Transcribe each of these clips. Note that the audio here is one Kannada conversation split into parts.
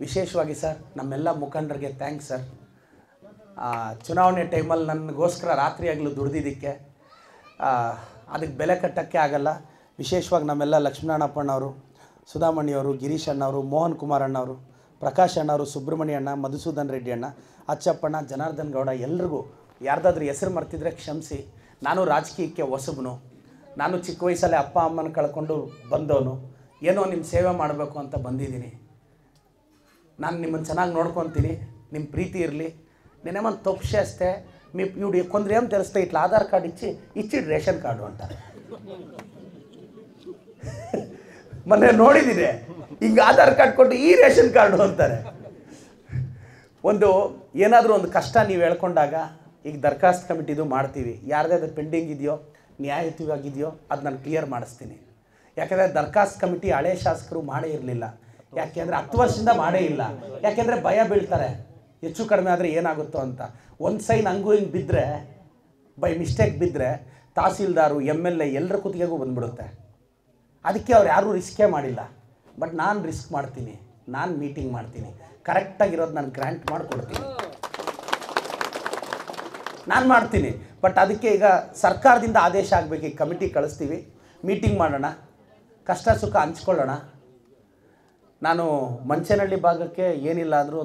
ವಿಶೇಷವಾಗಿ ಸರ್ ನಮ್ಮೆಲ್ಲ ಮುಖಂಡರಿಗೆ ಥ್ಯಾಂಕ್ಸ್ ಸರ್. ಚುನಾವಣೆ ಟೈಮಲ್ಲಿ ನನಗೋಸ್ಕರ ರಾತ್ರಿ ಆಗಲೂ ದುಡ್ದಿದ್ದಕ್ಕೆ ಅದಕ್ಕೆ ಬೆಲೆ ಕಟ್ಟೋಕ್ಕೆ ಆಗಲ್ಲ. ವಿಶೇಷವಾಗಿ ನಮ್ಮೆಲ್ಲ ಲಕ್ಷ್ಮೀನಾರಾಯಣಪ್ಪಣ್ಣವರು, ಸುಧಾಮಣಿಯವರು, ಗಿರೀಶ್ ಅಣ್ಣವರು, ಮೋಹನ್ ಕುಮಾರ್ ಅಣ್ಣವರು, ಪ್ರಕಾಶ್ ಅಣ್ಣವರು, ಸುಬ್ರಹ್ಮಣ್ಯ ಅಣ್ಣ, ಮಧುಸೂದನ್ ರೆಡ್ಡಿ ಅಣ್ಣ, ಅಚ್ಚಪ್ಪಣ್ಣ, ಜನಾರ್ದನ್ ಗೌಡ, ಎಲ್ರಿಗೂ ಯಾರ್ದಾದ್ರೂ ಹೆಸರು ಮರ್ತಿದ್ರೆ ಕ್ಷಮಿಸಿ. ನಾನು ರಾಜಕೀಯಕ್ಕೆ ಹೊಸಬನು. ನಾನು ಚಿಕ್ಕ ವಯಸ್ಸಲ್ಲೇ ಅಪ್ಪ ಅಮ್ಮನ ಕಳ್ಕೊಂಡು ಬಂದವನು. ಏನೋ ನಿಮ್ಮ ಸೇವೆ ಮಾಡಬೇಕು ಅಂತ ಬಂದಿದ್ದೀನಿ. ನಾನು ನಿಮ್ಮನ್ನು ಚೆನ್ನಾಗಿ ನೋಡ್ಕೊತೀನಿ. ನಿಮ್ಮ ಪ್ರೀತಿ ಇರಲಿ. నేనేమన్నా తప్పు చేస్తే ఇప్పుడు కొందరు ఏం తెలుస్తే ఇట్లా ఆధార్ కార్డు ఇచ్చి రేషన్ కార్డు అంటారు. ಮೊನ್ನೆ ನೋಡಿದ್ದೀನಿ ಹಿಂಗೆ ಆಧಾರ್ ಕಾರ್ಡ್ ಕೊಟ್ಟು ಈ ರೇಷನ್ ಕಾರ್ಡು ಅಂತಾರೆ. ಏನಾದರೂ ಒಂದು ಕಷ್ಟ ನೀವು ಹೇಳ್ಕೊಂಡಾಗ ಈಗ ದರ್ಖಾಸ್ತು ಕಮಿಟಿದು ಮಾಡ್ತೀವಿ. ಯಾರ್ದಾದ್ರು ಪೆಂಡಿಂಗ್ ಇದೆಯೋ ನ್ಯಾಯಯುತವಾಗಿದೆಯೋ ಅದು ನಾನು ಕ್ಲಿಯರ್ ಮಾಡಿಸ್ತೀನಿ. ಯಾಕೆಂದರೆ ದರ್ಖಾಸ್ತು ಕಮಿಟಿ ಹಳೆ ಶಾಸಕರು ಮಾಡೇ ಇರಲಿಲ್ಲ. ಯಾಕೆಂದರೆ 10 ವರ್ಷದಿಂದ ಮಾಡೇ ಇಲ್ಲ. ಯಾಕೆಂದರೆ ಭಯ ಬೀಳ್ತಾರೆ ಹೆಚ್ಚು ಕಡಿಮೆ ಆದರೆ ಏನಾಗುತ್ತೋ ಅಂತ. ಒಂದು ಸೈನ್ ಹಂಗೂ ಹಿಂಗೆ ಬಿದ್ದರೆ, ಬೈ ಮಿಸ್ಟೇಕ್ ಬಿದ್ದರೆ ತಹಸೀಲ್ದಾರು MLA ಎಲ್ಲರ ಕುತ್ತಿಗೆಗೂ ಬಂದ್ಬಿಡುತ್ತೆ. ಅದಕ್ಕೆ ಅವ್ರು ಯಾರೂ ರಿಸ್ಕೇ ಮಾಡಿಲ್ಲ. ಬಟ್ ನಾನು ರಿಸ್ಕ್ ಮಾಡ್ತೀನಿ. ನಾನು ಮೀಟಿಂಗ್ ಮಾಡ್ತೀನಿ. ಕರೆಕ್ಟಾಗಿರೋದು ನಾನು ಗ್ರ್ಯಾಂಟ್ ಮಾಡಿಕೊಡ್ತೀನಿ. ನಾನು ಮಾಡ್ತೀನಿ. ಬಟ್ ಅದಕ್ಕೆ ಈಗ ಸರ್ಕಾರದಿಂದ ಆದೇಶ ಆಗಬೇಕು. ಈಗ ಕಮಿಟಿ ಕಳಿಸ್ತೀವಿ, ಮೀಟಿಂಗ್ ಮಾಡೋಣ, ಕಷ್ಟ ಸುಖ ಹಂಚ್ಕೊಳ್ಳೋಣ. ನಾನು ಮಂಚೇನಹಳ್ಳಿ ಭಾಗಕ್ಕೆ ಏನಿಲ್ಲ ಅಂದರೂ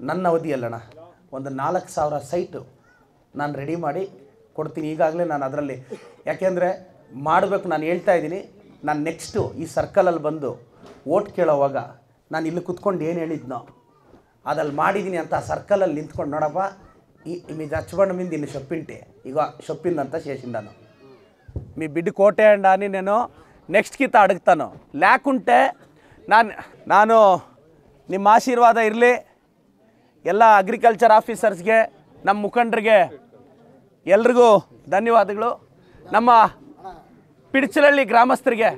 ನನ್ನ ಅವಧಿಯಲ್ಲಣ್ಣ ಒಂದು 4,000 ಸೈಟು ನಾನು ರೆಡಿ ಮಾಡಿ ಕೊಡ್ತೀನಿ. ಈಗಾಗಲೇ ನಾನು ಅದರಲ್ಲಿ ಯಾಕೆಂದರೆ ಮಾಡಬೇಕು. ನಾನು ಹೇಳ್ತಾ ಇದ್ದೀನಿ, ನಾನು ನೆಕ್ಸ್ಟು ಈ ಸರ್ಕಲಲ್ಲಿ ಬಂದು ಓಟ್ ಕೇಳೋವಾಗ ನಾನು ಇಲ್ಲಿ ಕುತ್ಕೊಂಡು ಏನು ಹೇಳಿದ್ನೋ ಅದಲ್ಲಿ ಮಾಡಿದ್ದೀನಿ ಅಂತ ಸರ್ಕಲಲ್ಲಿ ನಿಂತ್ಕೊಂಡು ನೋಡಪ್ಪ మీ చచ్చిపోవడం మీద దీన్ని చెప్పింటే ఇగో చెప్పిందంతా చేసిండాను. మీ బిడ్డ కోటేయండి అని నేను నెక్స్ట్ కింద అడుగుతాను. లేకుంటే ನಾನು ನಿಮ್ಮ ಆಶೀರ್ವಾದ ಇರಲಿ. ಎಲ್ಲ ಅಗ್ರಿಕಲ್ಚರ್ ಆಫೀಸರ್ಸ್ಗೆ, ನಮ್ಮ ಮುಖಂಡರಿಗೆ ಎಲ್ರಿಗೂ ಧನ್ಯವಾದಗಳು. ನಮ್ಮ ಪಿಡ್ಚಲಹಳ್ಳಿ ಗ್ರಾಮಸ್ಥರಿಗೆ,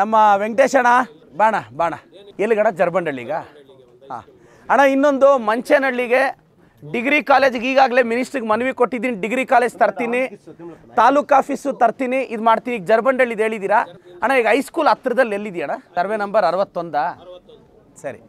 ನಮ್ಮ ವೆಂಕಟೇಶಣ್ಣ ಬಾಣ ಎಲ್ಲಿಗಡ ಜರ್ಬಂಡಳ್ಳಿಗ. ಹಾಂ ಅಣ್ಣ, ಇನ್ನೊಂದು ಮಂಚೇನಹಳ್ಳಿಗೆ ಡಿಗ್ರಿ ಕಾಲೇಜಿಗೆ ಈಗಾಗಲೇ ಮಿನಿಸ್ಟ್ರಿಗೆ ಮನವಿ ಕೊಟ್ಟಿದ್ದೀನಿ. ಡಿಗ್ರಿ ಕಾಲೇಜ್ ತರ್ತೀನಿ, ತಾಲೂಕು ಆಫೀಸು ತರ್ತೀನಿ, ಇದು ಮಾಡ್ತೀನಿ. ಈಗ ಜರ್ಬಂಡಳ್ಳಿದು ಹೇಳಿದ್ದೀರಾ ಅಣ್ಣ. ಈಗ ಹೈಸ್ಕೂಲ್ ಹತ್ರದಲ್ಲಿ ಎಲ್ಲಿದೆಯಣ್ಣ? Survey number 61. ಸರಿ.